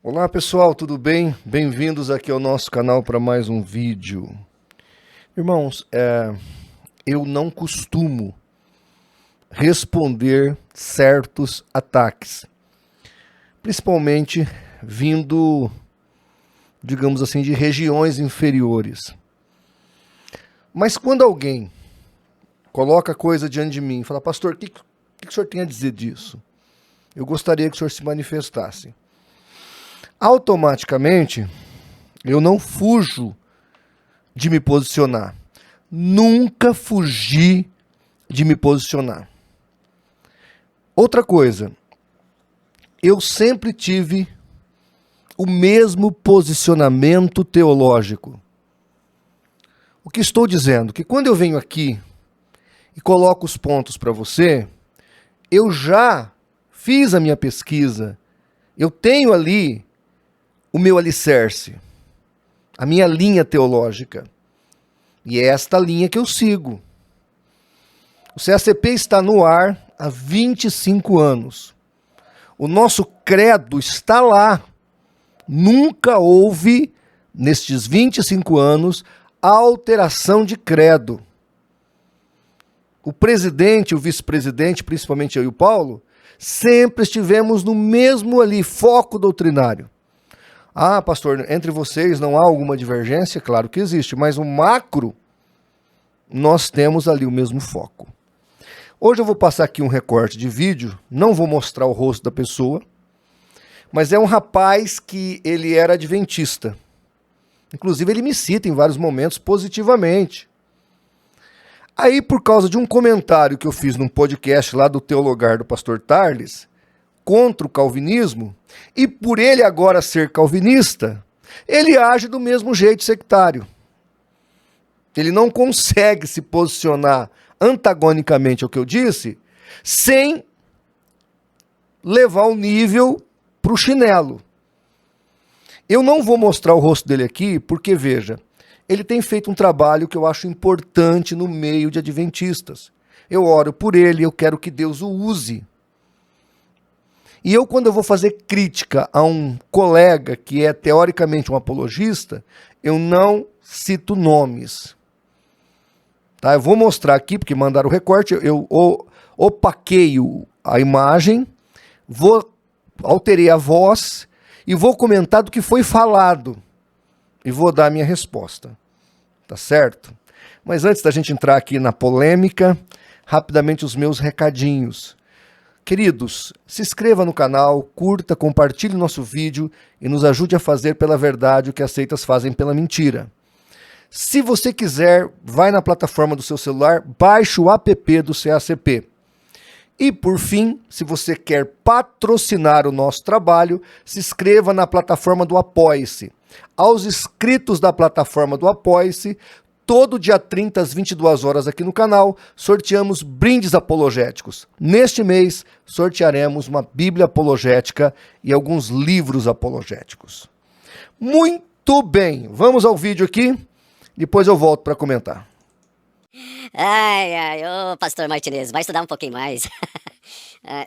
Olá pessoal, tudo bem? Bem-vindos aqui ao nosso canal para mais um vídeo. Irmãos, eu não costumo responder certos ataques, principalmente vindo, digamos assim, de regiões inferiores. Mas quando alguém coloca coisa diante de mim e fala: pastor, o que o senhor tem a dizer disso? Eu gostaria que o senhor se manifestasse. Automaticamente, eu não fujo de me posicionar. Nunca fugi de me posicionar. Outra coisa, eu sempre tive o mesmo posicionamento teológico. O que estou dizendo? Que quando eu venho aqui e coloco os pontos para você, eu já fiz a minha pesquisa, eu tenho ali o meu alicerce, a minha linha teológica. E é esta linha que eu sigo. O CACP está no ar há 25 anos. O nosso credo está lá. Nunca houve, nestes 25 anos, alteração de credo. O presidente, o vice-presidente, principalmente eu e o Paulo, sempre estivemos no mesmo ali, foco doutrinário. Ah, pastor, entre vocês não há alguma divergência? Claro que existe, mas o macro, nós temos ali o mesmo foco. Hoje eu vou passar aqui um recorte de vídeo, não vou mostrar o rosto da pessoa, mas é um rapaz que ele era adventista. Inclusive ele me cita em vários momentos positivamente. Aí, por causa de um comentário que eu fiz num podcast lá do Teologar do pastor Tarles, contra o calvinismo, e por ele agora ser calvinista, ele age do mesmo jeito sectário. Ele não consegue se posicionar antagonicamente ao que eu disse, sem levar o nível para o chinelo. Eu não vou mostrar o rosto dele aqui, porque, veja, ele tem feito um trabalho que eu acho importante no meio de adventistas. Eu oro por ele, eu quero que Deus o use. E eu, quando eu vou fazer crítica a um colega que é teoricamente um apologista, eu não cito nomes. Tá? Eu vou mostrar aqui, porque mandaram o recorte, eu opaqueio a imagem, alterei a voz e vou comentar do que foi falado. E vou dar a minha resposta. Tá certo? Mas antes da gente entrar aqui na polêmica, rapidamente os meus recadinhos. Queridos, se inscreva no canal, curta, compartilhe nosso vídeo e nos ajude a fazer pela verdade o que as seitas fazem pela mentira. Se você quiser, vai na plataforma do seu celular, baixe o app do CACP. E por fim, se você quer patrocinar o nosso trabalho, se inscreva na plataforma do Apoie-se. Aos inscritos da plataforma do Apoie-se, todo dia 30 às 22 horas aqui no canal, sorteamos brindes apologéticos. Neste mês, sortearemos uma Bíblia apologética e alguns livros apologéticos. Muito bem, vamos ao vídeo aqui, depois eu volto para comentar. Ô pastor Martinez, vai estudar um pouquinho mais.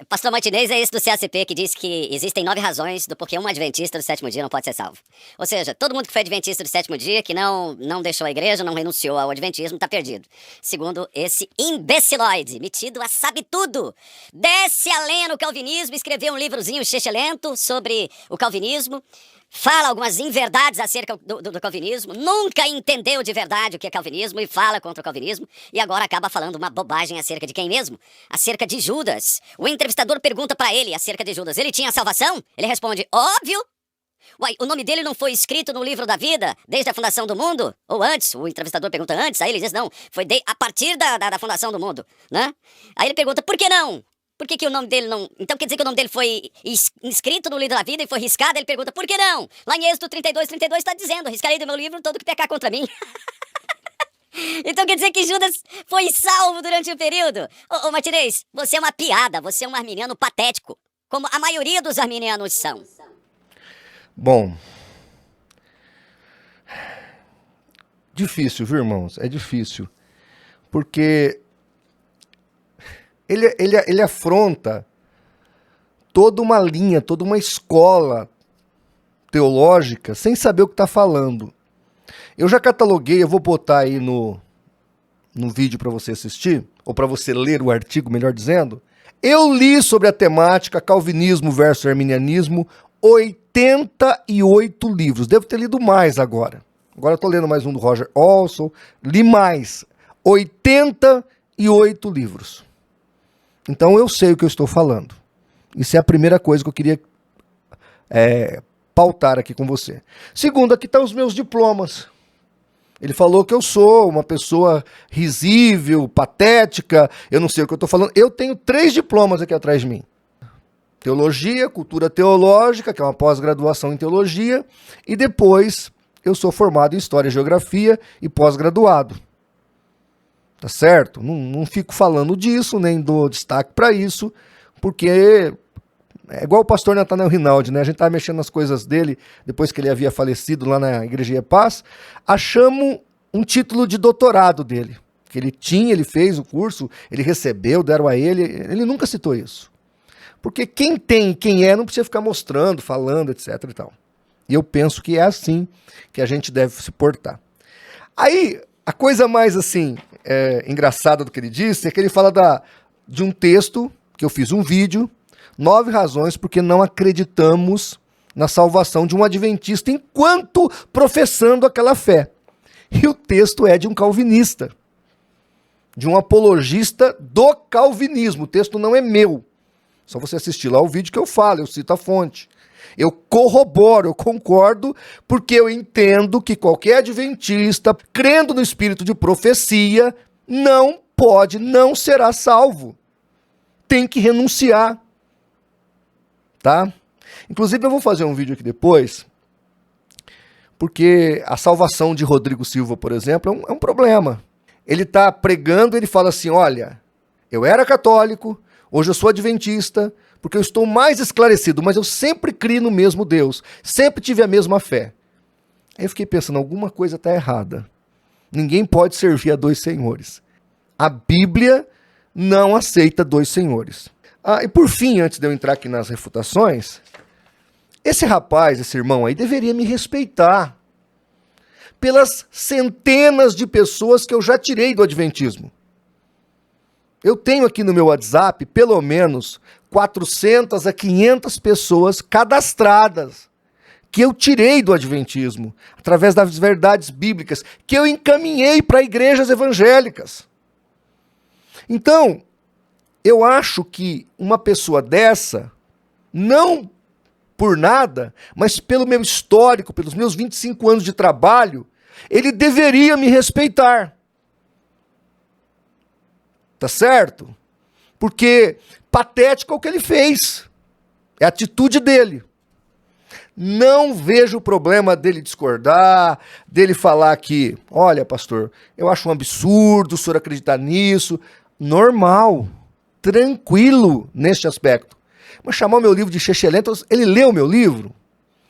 Pastor Martinez é esse do CACP que diz que existem 9 razões do porquê um adventista do sétimo dia não pode ser salvo. Ou seja, todo mundo que foi adventista do sétimo dia, que não deixou a igreja, não renunciou ao adventismo, tá perdido. Segundo esse imbeciloide, metido a sabe tudo. Desce a lenha no calvinismo, escreveu um livrozinho chechelento sobre o calvinismo. Fala algumas inverdades acerca do calvinismo, nunca entendeu de verdade o que é calvinismo e fala contra o calvinismo, e agora acaba falando uma bobagem acerca de quem mesmo? Acerca de Judas. O entrevistador pergunta pra ele acerca de Judas, ele tinha salvação? Ele responde, óbvio! Uai, o nome dele não foi escrito no livro da vida desde a fundação do mundo? Ou antes? O entrevistador pergunta antes, aí ele diz não, foi a partir da fundação do mundo, né? Aí ele pergunta, por que não? Por que o nome dele não... Então quer dizer que o nome dele foi inscrito no livro da vida e foi riscado? Ele pergunta, por que não? Lá em Êxodo 32 está dizendo, riscarei do meu livro todo que pecar contra mim. Então quer dizer que Judas foi salvo durante o período? Ô Martinez, você é uma piada, você é um arminiano patético, como a maioria dos arminianos são. Bom, difícil, viu, irmãos? É difícil, porque Ele afronta toda uma linha, toda uma escola teológica sem saber o que está falando. Eu já cataloguei, eu vou botar aí no vídeo para você assistir, ou para você ler o artigo, melhor dizendo. Eu li sobre a temática calvinismo versus arminianismo 88 livros. Devo ter lido mais agora. Agora eu estou lendo mais um do Roger Olson. Li mais. 88 livros. Então eu sei o que eu estou falando. Isso é a primeira coisa que eu queria pautar aqui com você. Segundo, aqui estão os meus diplomas. Ele falou que eu sou uma pessoa risível, patética, eu não sei o que eu estou falando. Eu tenho 3 diplomas aqui atrás de mim. Teologia, cultura teológica, que é uma pós-graduação em teologia, e depois eu sou formado em História e Geografia e pós-graduado. Tá certo? Não fico falando disso, nem dou destaque para isso, porque é igual o pastor Nathanael Rinaldi, né? A gente estava mexendo nas coisas dele, depois que ele havia falecido lá na Igreja Paz, achamos um título de doutorado dele, que ele fez o curso, ele recebeu, deram a ele nunca citou isso. Porque quem tem e quem é não precisa ficar mostrando, falando, etc e tal. E eu penso que é assim que a gente deve se portar. Aí, a coisa mais assim, engraçada do que ele disse, é que ele fala de um texto, que eu fiz um vídeo, 9 razões porque não acreditamos na salvação de um adventista enquanto professando aquela fé. E o texto é de um calvinista, de um apologista do calvinismo. O texto não é meu. Só você assistir lá o vídeo que eu falo, eu cito a fonte. Eu corroboro, eu concordo, porque eu entendo que qualquer adventista, crendo no espírito de profecia, não será salvo. Tem que renunciar. Tá? Inclusive eu vou fazer um vídeo aqui depois, porque a salvação de Rodrigo Silva, por exemplo, é um problema. Ele está pregando, ele fala assim, olha, eu era católico, hoje eu sou adventista, porque eu estou mais esclarecido, mas eu sempre criei no mesmo Deus, sempre tive a mesma fé. Aí eu fiquei pensando, alguma coisa está errada. Ninguém pode servir a 2 senhores. A Bíblia não aceita 2 senhores. E por fim, antes de eu entrar aqui nas refutações, esse rapaz, esse irmão aí, deveria me respeitar pelas centenas de pessoas que eu já tirei do adventismo. Eu tenho aqui no meu WhatsApp, pelo menos, 400 a 500 pessoas cadastradas que eu tirei do adventismo, através das verdades bíblicas, que eu encaminhei para igrejas evangélicas. Então, eu acho que uma pessoa dessa, não por nada, mas pelo meu histórico, pelos meus 25 anos de trabalho, ele deveria me respeitar. Tá certo? Porque patético é o que ele fez. É a atitude dele. Não vejo o problema dele discordar, dele falar que, olha, pastor, eu acho um absurdo o senhor acreditar nisso. Normal. Tranquilo neste aspecto. Mas chamar o meu livro de chechelento, ele leu o meu livro?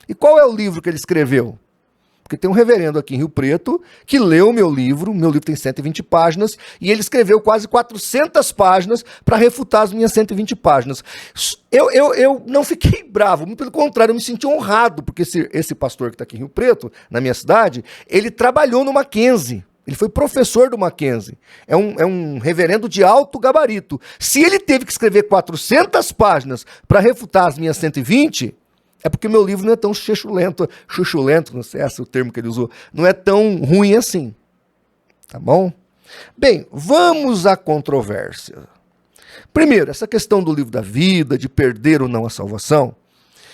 E qual é o livro que ele escreveu? Porque tem um reverendo aqui em Rio Preto que leu o meu livro tem 120 páginas, e ele escreveu quase 400 páginas para refutar as minhas 120 páginas. Eu não fiquei bravo, muito pelo contrário, eu me senti honrado, porque esse pastor que está aqui em Rio Preto, na minha cidade, ele trabalhou no Mackenzie. Ele foi professor do Mackenzie. É um reverendo de alto gabarito. Se ele teve que escrever 400 páginas para refutar as minhas 120, é porque meu livro não é tão chuchulento, não sei se é o termo que ele usou, não é tão ruim assim. Tá bom? Bem, vamos à controvérsia. Primeiro, essa questão do livro da vida, de perder ou não a salvação,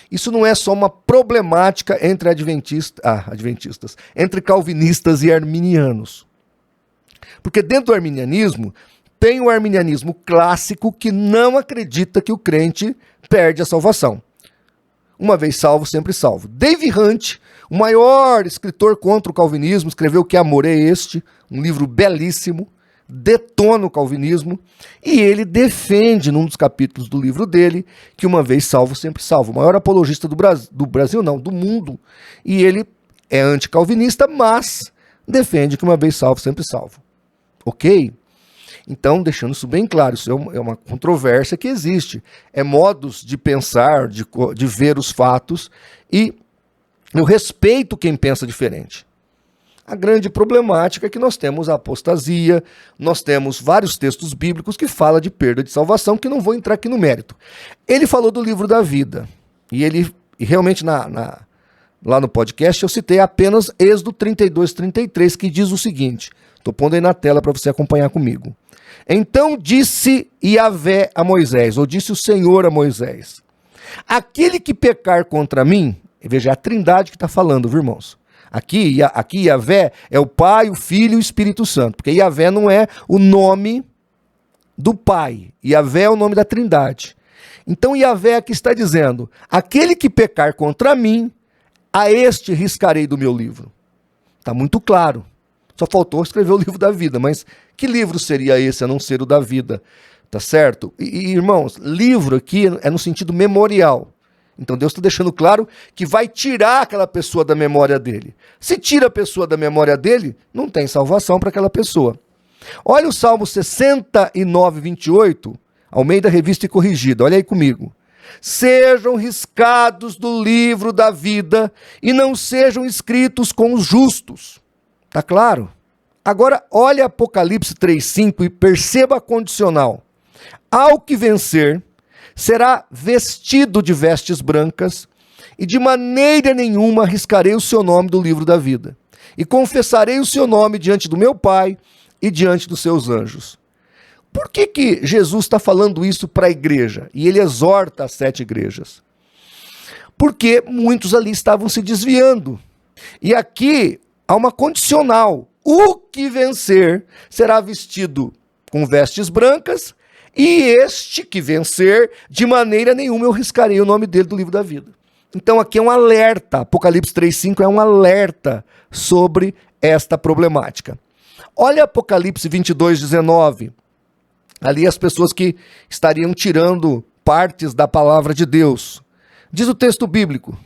isso não é só uma problemática entre adventistas, entre calvinistas e arminianos. Porque dentro do arminianismo, tem o arminianismo clássico que não acredita que o crente perde a salvação. Uma vez salvo, sempre salvo. Dave Hunt, o maior escritor contra o calvinismo, escreveu Que Amor é Este, um livro belíssimo, detona o calvinismo, e ele defende, num dos capítulos do livro dele, que uma vez salvo, sempre salvo. O maior apologista do Brasil, não, do mundo. E ele é anticalvinista, mas defende que uma vez salvo, sempre salvo. Ok? Então, deixando isso bem claro, isso é uma controvérsia que existe. É modos de pensar, de ver os fatos, e eu respeito quem pensa diferente. A grande problemática é que nós temos a apostasia, nós temos vários textos bíblicos que falam de perda de salvação, que não vou entrar aqui no mérito. Ele falou do livro da vida, e realmente lá no podcast eu citei apenas Êxodo 32, 33, que diz o seguinte, estou pondo aí na tela para você acompanhar comigo. Então disse Yahvé a Moisés, ou disse o Senhor a Moisés, aquele que pecar contra mim, veja, é a trindade que está falando, viu, irmãos? Aqui Yahvé é o Pai, o Filho e o Espírito Santo, porque Yahvé não é o nome do Pai, Yahvé é o nome da trindade. Então Yahvé aqui está dizendo, aquele que pecar contra mim, a este riscarei do meu livro. Está muito claro, só faltou escrever o livro da vida, mas que livro seria esse a não ser o da vida, tá certo? E irmãos, livro aqui é no sentido memorial. Então Deus está deixando claro que vai tirar aquela pessoa da memória dele. Se tira a pessoa da memória dele, não tem salvação para aquela pessoa. Olha o Salmo 69, 28, Almeida Revista e Corrigida, olha aí comigo. Sejam riscados do livro da vida e não sejam escritos com os justos. Tá claro? Agora olha Apocalipse 3:5 e perceba a condicional. Ao que vencer, será vestido de vestes brancas, e de maneira nenhuma riscarei o seu nome do livro da vida. E confessarei o seu nome diante do meu Pai e diante dos seus anjos. Por que Jesus está falando isso para a igreja? E ele exorta as 7 igrejas. Porque muitos ali estavam se desviando. E aqui há uma condicional. O que vencer será vestido com vestes brancas, e este que vencer, de maneira nenhuma eu riscarei o nome dele do livro da vida. Então aqui é um alerta, Apocalipse 3:5 é um alerta sobre esta problemática. Olha Apocalipse 22:19, ali as pessoas que estariam tirando partes da palavra de Deus. Diz o texto bíblico,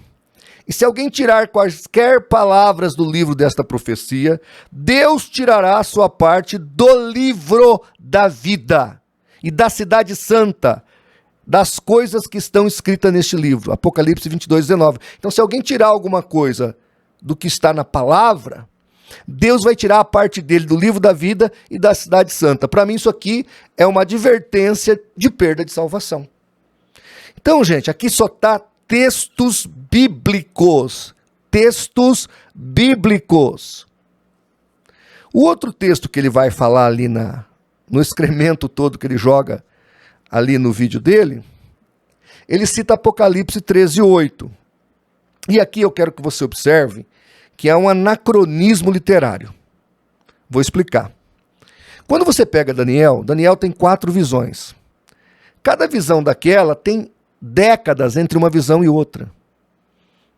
e se alguém tirar quaisquer palavras do livro desta profecia, Deus tirará a sua parte do livro da vida e da cidade santa, das coisas que estão escritas neste livro. Apocalipse 22:19. Então, se alguém tirar alguma coisa do que está na palavra, Deus vai tirar a parte dele do livro da vida e da cidade santa. Para mim, isso aqui é uma advertência de perda de salvação. Então, gente, aqui só está textos bíblicos. Textos bíblicos. O outro texto que ele vai falar ali no excremento todo que ele joga ali no vídeo dele, ele cita Apocalipse 13:8. E aqui eu quero que você observe que é um anacronismo literário. Vou explicar. Quando você pega Daniel tem 4 visões. Cada visão daquela tem décadas entre uma visão e outra.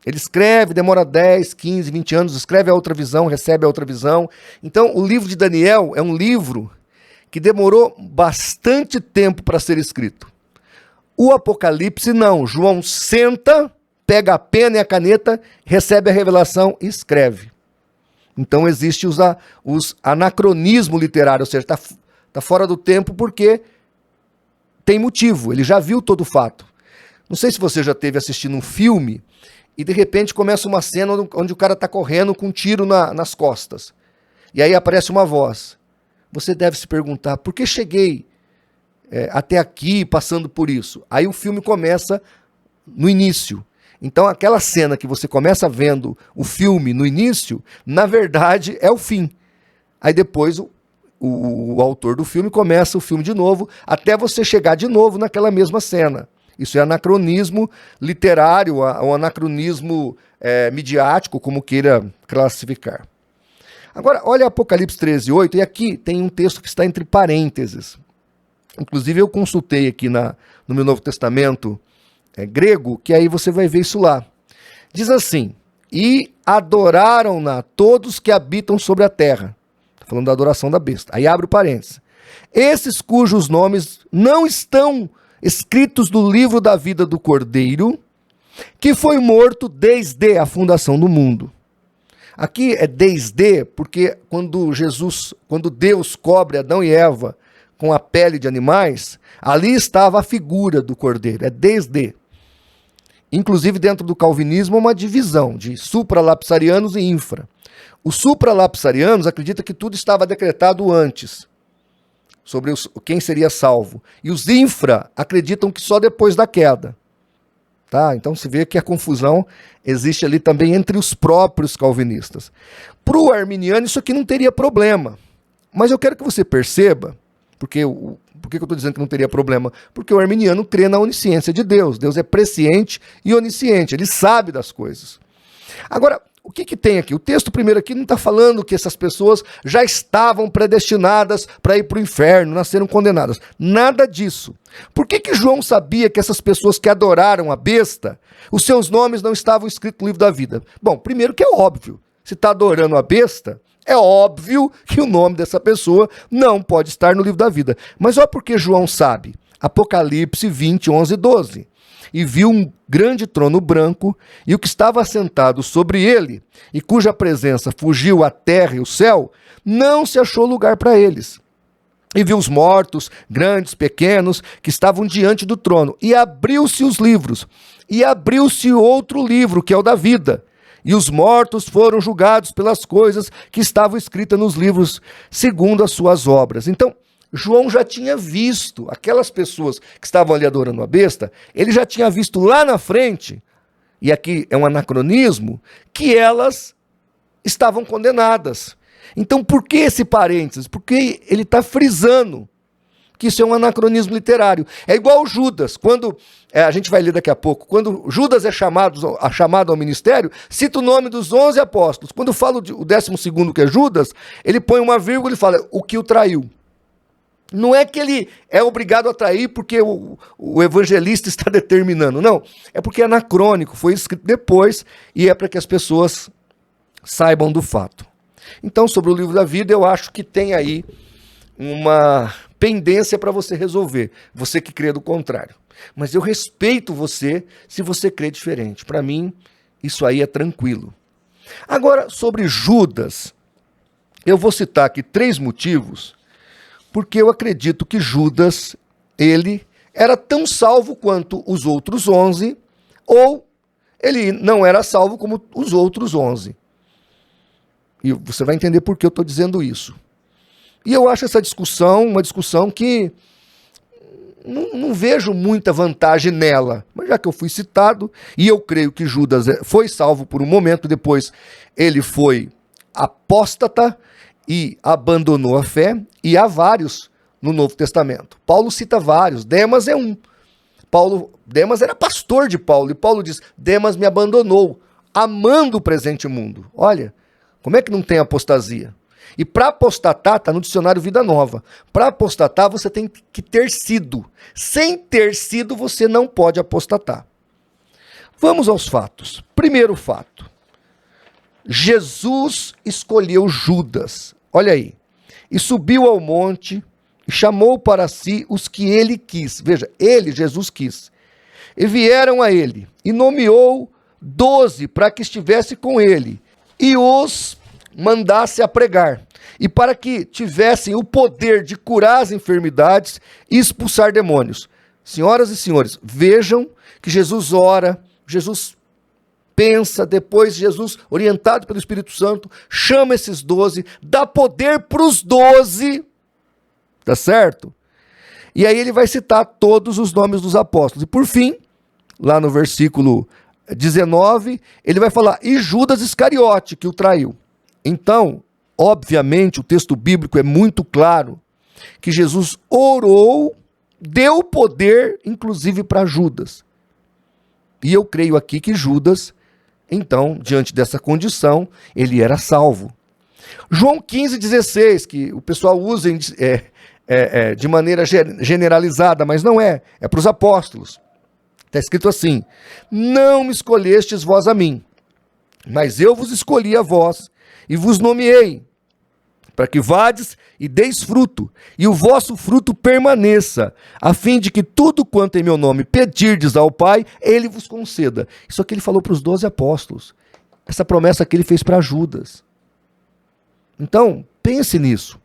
Ele escreve, demora 10, 15, 20 anos, escreve a outra visão, recebe a outra visão. Então, o livro de Daniel é um livro que demorou bastante tempo para ser escrito. O Apocalipse não. João senta, pega a pena e a caneta, recebe a revelação e escreve. Então existe os anacronismo literário, ou seja, está fora do tempo porque tem motivo, ele já viu todo o fato. Não sei se você já esteve assistindo um filme e de repente começa uma cena onde o cara está correndo com um tiro nas costas. E aí aparece uma voz. Você deve se perguntar, por que cheguei até aqui passando por isso? Aí o filme começa no início. Então aquela cena que você começa vendo o filme no início, na verdade é o fim. Aí depois o autor do filme começa o filme de novo, até você chegar de novo naquela mesma cena. Isso é anacronismo literário, ou anacronismo midiático, como queira classificar. Agora, olha Apocalipse 13:8, e aqui tem um texto que está entre parênteses. Inclusive eu consultei aqui no meu Novo Testamento grego, que aí você vai ver isso lá. Diz assim, e adoraram-na todos que habitam sobre a terra. Está falando da adoração da besta. Aí abre o parênteses. Esses cujos nomes não estão escritos no livro da vida do Cordeiro, que foi morto desde a fundação do mundo. Aqui é desde, porque quando Deus cobre Adão e Eva com a pele de animais, ali estava a figura do cordeiro, é desde. Inclusive dentro do calvinismo uma divisão de supralapsarianos e infra. Os supralapsarianos acreditam que tudo estava decretado antes, sobre quem seria salvo. E os infra acreditam que só depois da queda. Tá? Então se vê que a confusão existe ali também entre os próprios calvinistas. Para o arminiano isso aqui não teria problema. Mas eu quero que você perceba, por que eu estou dizendo que não teria problema? Porque o arminiano crê na onisciência de Deus. Deus é presciente e onisciente, ele sabe das coisas. Agora, o que tem aqui? O texto primeiro aqui não está falando que essas pessoas já estavam predestinadas para ir para o inferno, nasceram condenadas. Nada disso. Por que João sabia que essas pessoas que adoraram a besta, os seus nomes não estavam escritos no livro da vida? Bom, primeiro que é óbvio. Se está adorando a besta, é óbvio que o nome dessa pessoa não pode estar no livro da vida. Mas olha por que João sabe. Apocalipse 20, 11 e 12. E viu um grande trono branco, e o que estava assentado sobre ele, e cuja presença fugiu a terra e o céu, não se achou lugar para eles. E viu os mortos, grandes, pequenos, que estavam diante do trono, e abriu-se os livros, e abriu-se outro livro, que é o da vida. E os mortos foram julgados pelas coisas que estavam escritas nos livros, segundo as suas obras. Então, João já tinha visto aquelas pessoas que estavam ali adorando a besta, ele já tinha visto lá na frente, e aqui é um anacronismo, que elas estavam condenadas. Então por que esse parênteses? Porque ele está frisando que isso é um anacronismo literário. É igual Judas, quando, a gente vai ler daqui a pouco, quando Judas é chamado ao ministério, cita o nome dos 11 apóstolos. Quando fala o 12º, que é Judas, ele põe uma vírgula e fala, o que o traiu. Não é que ele é obrigado a trair porque o evangelista está determinando, não. É porque é anacrônico, foi escrito depois e é para que as pessoas saibam do fato. Então, sobre o livro da vida, eu acho que tem aí uma pendência para você resolver, você que crê do contrário. Mas eu respeito você se você crê diferente. Para mim, isso aí é tranquilo. Agora, sobre Judas, eu vou citar aqui 3 motivos porque eu acredito que Judas, ele era tão salvo quanto os outros 11, ou ele não era salvo como os outros 11. E você vai entender por que eu estou dizendo isso. E eu acho essa discussão uma discussão que não vejo muita vantagem nela. Mas já que eu fui citado, e eu creio que Judas foi salvo por um momento, depois ele foi apóstata, e abandonou a fé, e há vários no Novo Testamento. Paulo cita vários, Demas é um. Demas era pastor de Paulo, e Paulo diz, Demas me abandonou, amando o presente mundo. Olha, como é que não tem apostasia? E para apostatar, está no dicionário Vida Nova, para apostatar você tem que ter sido. Sem ter sido, você não pode apostatar. Vamos aos fatos. Primeiro fato. Jesus escolheu Judas. Olha aí, e subiu ao monte, e chamou para si os que ele quis. Veja, ele, Jesus, quis. E vieram a ele, e nomeou 12 para que estivesse com ele, e os mandasse a pregar, e para que tivessem o poder de curar as enfermidades e expulsar demônios. Senhoras e senhores, vejam que Jesus ora, Jesus pensa, depois Jesus, orientado pelo Espírito Santo, chama esses 12, dá poder para os 12, tá certo? E aí ele vai citar todos os nomes dos apóstolos. E por fim, lá no versículo 19, ele vai falar, e Judas Iscariote, que o traiu. Então, obviamente, o texto bíblico é muito claro, que Jesus orou, deu poder, inclusive para Judas. E eu creio aqui que Judas, então, diante dessa condição, ele era salvo. João 15,16, que o pessoal usa de maneira generalizada, mas não é para os apóstolos. Está escrito assim, não me escolhestes vós a mim, mas eu vos escolhi a vós, e vos nomeei, para que vades e deis fruto, e o vosso fruto permaneça, a fim de que tudo quanto em meu nome pedirdes ao Pai, ele vos conceda. Isso aqui ele falou para os 12 apóstolos. Essa promessa que ele fez para Judas. Então, pense nisso.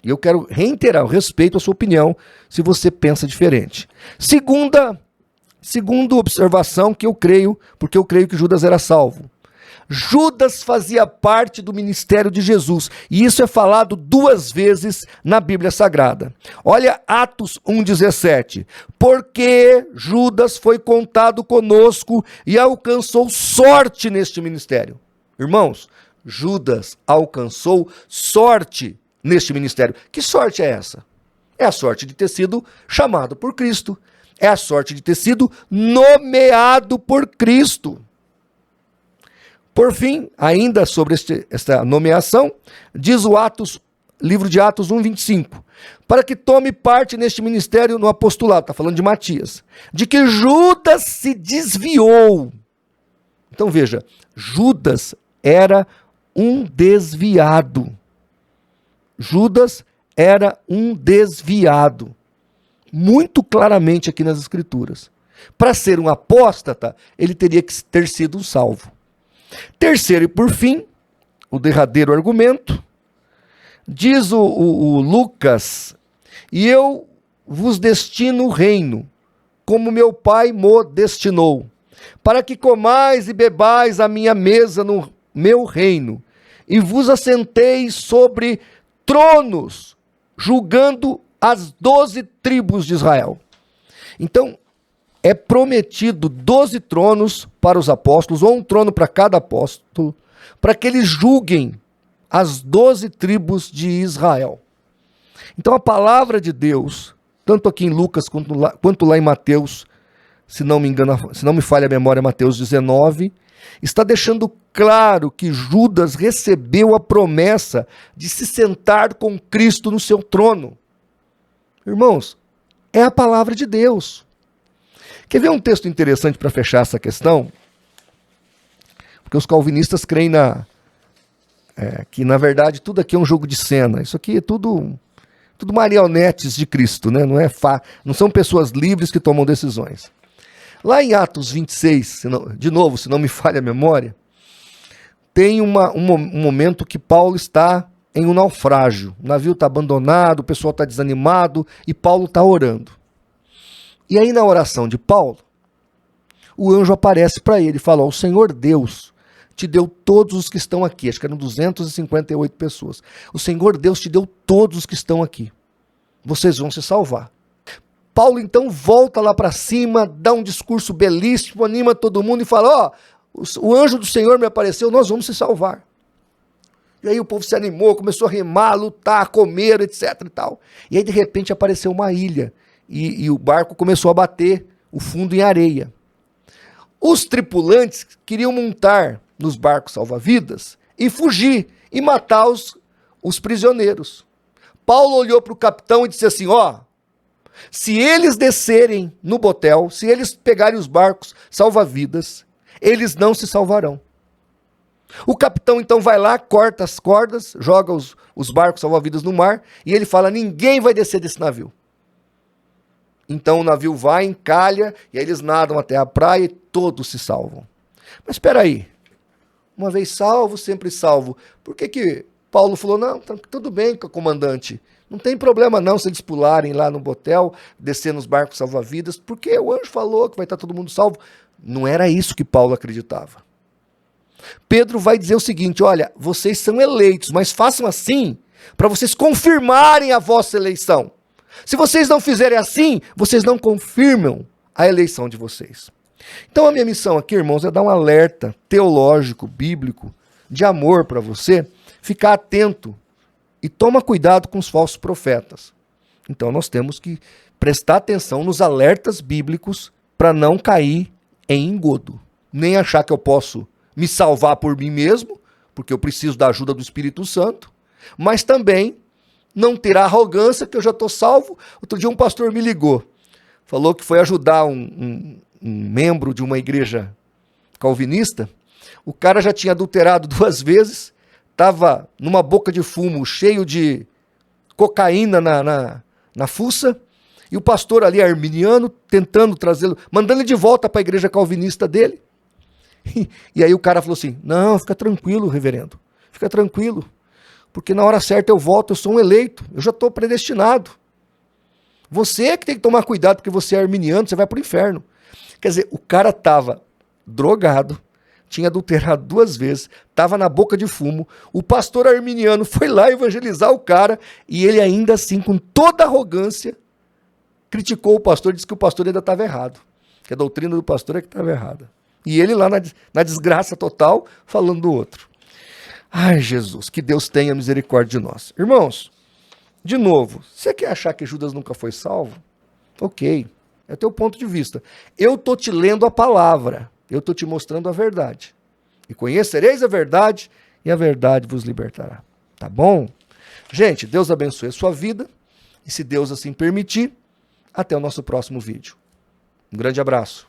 E eu quero reiterar, eu respeito a sua opinião, se você pensa diferente. Segunda observação que eu creio, porque eu creio que Judas era salvo. Judas fazia parte do ministério de Jesus, e isso é falado 2 vezes na Bíblia Sagrada. Olha Atos 1,17. Porque Judas foi contado conosco e alcançou sorte neste ministério. Irmãos, Judas alcançou sorte neste ministério. Que sorte é essa? É a sorte de ter sido chamado por Cristo. É a sorte de ter sido nomeado por Cristo. Por fim, ainda sobre esta nomeação, diz o livro de Atos 1,25. Para que tome parte neste ministério no apostolado, está falando de Matias, de que Judas se desviou. Então veja, Judas era um desviado. Judas era um desviado. Muito claramente aqui nas Escrituras. Para ser um apóstata, ele teria que ter sido um salvo. Terceiro e por fim, o derradeiro argumento, diz o Lucas: e eu vos destino o reino, como meu pai mo destinou, para que comais e bebais a minha mesa no meu reino, e vos assenteis sobre tronos, julgando as 12 tribos de Israel. Então, é prometido 12 tronos para os apóstolos, ou um trono para cada apóstolo, para que eles julguem as 12 tribos de Israel. Então a palavra de Deus, tanto aqui em Lucas quanto lá em Mateus, se não me engano, se não me falha a memória, Mateus 19, está deixando claro que Judas recebeu a promessa de se sentar com Cristo no seu trono. Irmãos, é a palavra de Deus. Quer ver um texto interessante para fechar essa questão? Porque os calvinistas creem que, na verdade, tudo aqui é um jogo de cena. Isso aqui é tudo marionetes de Cristo, né? Não são pessoas livres que tomam decisões. Lá em Atos 26, de novo, se não me falha a memória, tem um momento que Paulo está em um naufrágio. O navio está abandonado, o pessoal está desanimado e Paulo está orando. E aí na oração de Paulo, o anjo aparece para ele e fala: o Senhor Deus te deu todos os que estão aqui. Acho que eram 258 pessoas. O Senhor Deus te deu todos os que estão aqui. Vocês vão se salvar. Paulo então volta lá para cima, dá um discurso belíssimo, anima todo mundo e fala: o anjo do Senhor me apareceu, nós vamos se salvar. E aí o povo se animou, começou a remar, lutar, comer, etc e tal. E aí de repente apareceu uma ilha. E o barco começou a bater o fundo em areia. Os tripulantes queriam montar nos barcos salva-vidas e fugir e matar os prisioneiros. Paulo olhou para o capitão e disse assim: se eles descerem no botel, se eles pegarem os barcos salva-vidas, eles não se salvarão. O capitão então vai lá, corta as cordas, joga os barcos salva-vidas no mar e ele fala: ninguém vai descer desse navio. Então o navio vai, encalha, e aí eles nadam até a praia e todos se salvam. Mas espera aí, uma vez salvo, sempre salvo. Por que Paulo falou: não, tá tudo bem com o comandante, não tem problema não se eles pularem lá no botel, descer nos barcos salva-vidas, porque o anjo falou que vai estar todo mundo salvo. Não era isso que Paulo acreditava. Pedro vai dizer o seguinte: olha, vocês são eleitos, mas façam assim para vocês confirmarem a vossa eleição. Se vocês não fizerem assim, vocês não confirmam a eleição de vocês. Então a minha missão aqui, irmãos, é dar um alerta teológico, bíblico, de amor para você, ficar atento e toma cuidado com os falsos profetas. Então nós temos que prestar atenção nos alertas bíblicos para não cair em engodo. Nem achar que eu posso me salvar por mim mesmo, porque eu preciso da ajuda do Espírito Santo, mas também não ter a arrogância que eu já estou salvo. Outro dia um pastor me ligou, falou que foi ajudar um membro de uma igreja calvinista. O cara já tinha adulterado 2 vezes, estava numa boca de fumo cheio de cocaína na fuça, e o pastor ali, arminiano, tentando trazê-lo, mandando ele de volta para a igreja calvinista dele. E aí o cara falou assim: não, fica tranquilo, reverendo, fica tranquilo, porque na hora certa eu volto, eu sou um eleito, eu já estou predestinado. Você é que tem que tomar cuidado, porque você é arminiano, você vai para o inferno. Quer dizer, o cara estava drogado, tinha adulterado 2 vezes, estava na boca de fumo, o pastor arminiano foi lá evangelizar o cara, e ele ainda assim, com toda arrogância, criticou o pastor, disse que o pastor ainda estava errado, que a doutrina do pastor é que estava errada. E ele lá na desgraça total, falando do outro. Ai, Jesus, que Deus tenha misericórdia de nós. Irmãos, de novo, você quer achar que Judas nunca foi salvo? Ok, é teu ponto de vista. Eu estou te lendo a palavra, eu estou te mostrando a verdade. E conhecereis a verdade, e a verdade vos libertará. Tá bom? Gente, Deus abençoe a sua vida, e se Deus assim permitir, até o nosso próximo vídeo. Um grande abraço.